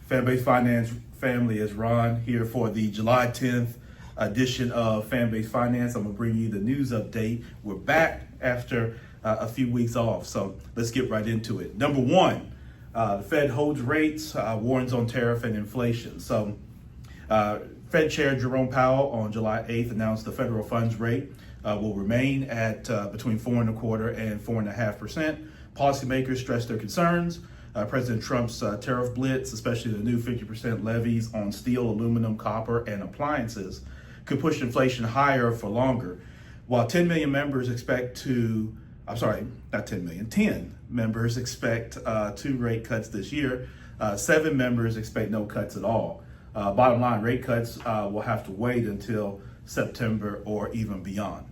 Fanbase Finance family, is Ron here for the July 10th edition of Fanbase Finance. I'm gonna bring you the news update. We're back after a few weeks off, so let's get right into it. Number one, the Fed holds rates, warns on tariff and inflation. So Fed Chair Jerome Powell on July 8th announced the federal funds rate will remain at between 4.25% and 4.5%. Policymakers stressed their concerns. President Trump's tariff blitz, especially the new 50% levies on steel, aluminum, copper, and appliances, could push inflation higher for longer. While 10 members expect 10 members expect 2 rate cuts this year, 7 members expect no cuts at all. Bottom line, rate cuts will have to wait until September or even beyond.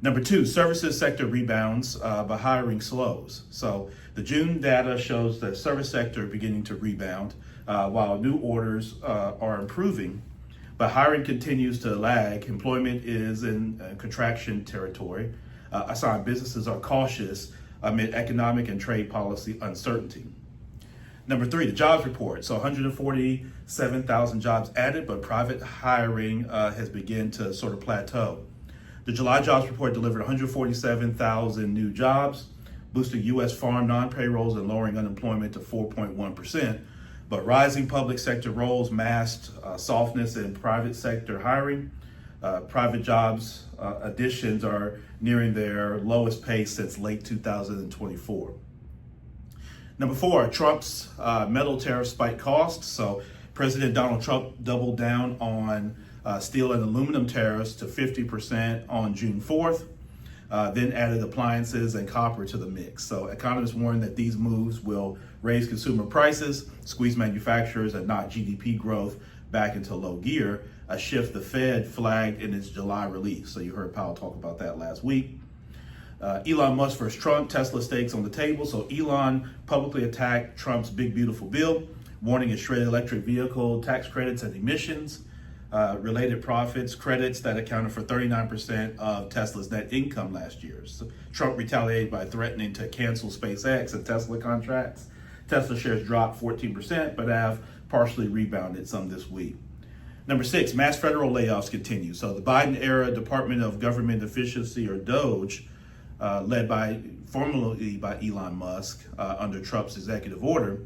Number two, services sector rebounds, but hiring slows. So the June data shows the service sector beginning to rebound, while new orders are improving, but hiring continues to lag. Employment is in contraction territory. Assigned businesses are cautious amid economic and trade policy uncertainty. Number three, the jobs report. So 147,000 jobs added, but private hiring has begun to sort of plateau. The July jobs report delivered 147,000 new jobs, boosting U.S. farm non-payrolls and lowering unemployment to 4.1%. But rising public sector roles masked softness in private sector hiring. Private jobs additions are nearing their lowest pace since late 2024. Number four, Trump's metal tariff spiked costs. So President Donald Trump doubled down on steel and aluminum tariffs to 50% on June 4th, then added appliances and copper to the mix. So economists warn that these moves will raise consumer prices, squeeze manufacturers, and knock GDP growth back into low gear, a shift the Fed flagged in its July release. So you heard Powell talk about that last week. Elon Musk versus Trump, Tesla stakes on the table. So Elon publicly attacked Trump's big beautiful bill, warning it shredded electric vehicle tax credits and emissions related profits credits that accounted for 39% of Tesla's net income last year. So Trump retaliated by threatening to cancel SpaceX and Tesla contracts. Tesla shares dropped 14%, but have partially rebounded some this week. Number six, mass federal layoffs continue. So the Biden-era Department of Government Efficiency, or DOGE, led formerly by Elon Musk under Trump's executive order,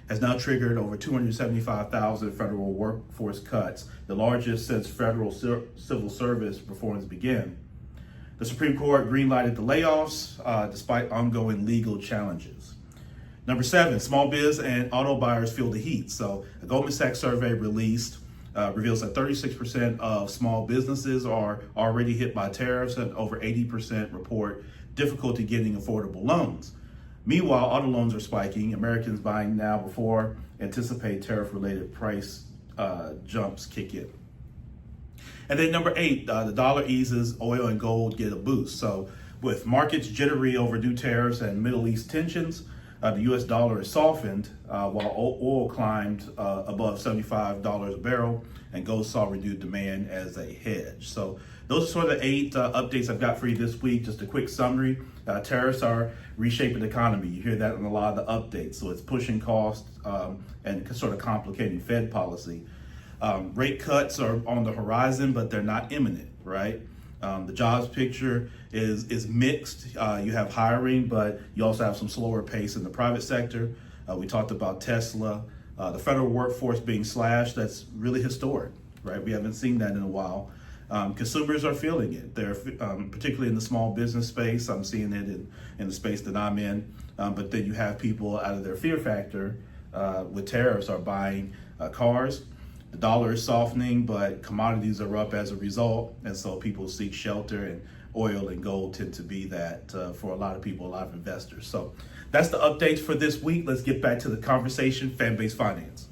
has now triggered over 275,000 federal workforce cuts, the largest since federal civil service reforms began. The Supreme Court greenlighted the layoffs despite ongoing legal challenges. Number seven, small biz and auto buyers feel the heat. So a Goldman Sachs survey released reveals that 36% of small businesses are already hit by tariffs, and over 80% report difficulty getting affordable loans. Meanwhile, auto loans are spiking. Americans buying now before anticipate tariff-related price jumps kick in. And then number eight, the dollar eases, oil and gold get a boost. So with markets jittery over new tariffs and Middle East tensions, the U.S. dollar is softened while oil climbed above $75 a barrel, and gold saw renewed demand as a hedge. So those are sort of the 8 updates I've got for you this week. Just a quick summary. Tariffs are reshaping the economy. You hear that in a lot of the updates. So it's pushing costs and sort of complicating Fed policy. Rate cuts are on the horizon, but they're not imminent, right? The jobs picture is mixed. You have hiring, but you also have some slower pace in the private sector. We talked about Tesla, the federal workforce being slashed. That's really historic, right? We haven't seen that in a while. Consumers are feeling it. They're particularly in the small business space. I'm seeing it in the space that I'm in. But then you have people out of their fear factor with tariffs are buying cars. The dollar is softening, but commodities are up as a result. And so people seek shelter, and oil and gold tend to be that for a lot of people, a lot of investors. So that's the updates for this week. Let's get back to the conversation. Fanbase Finance.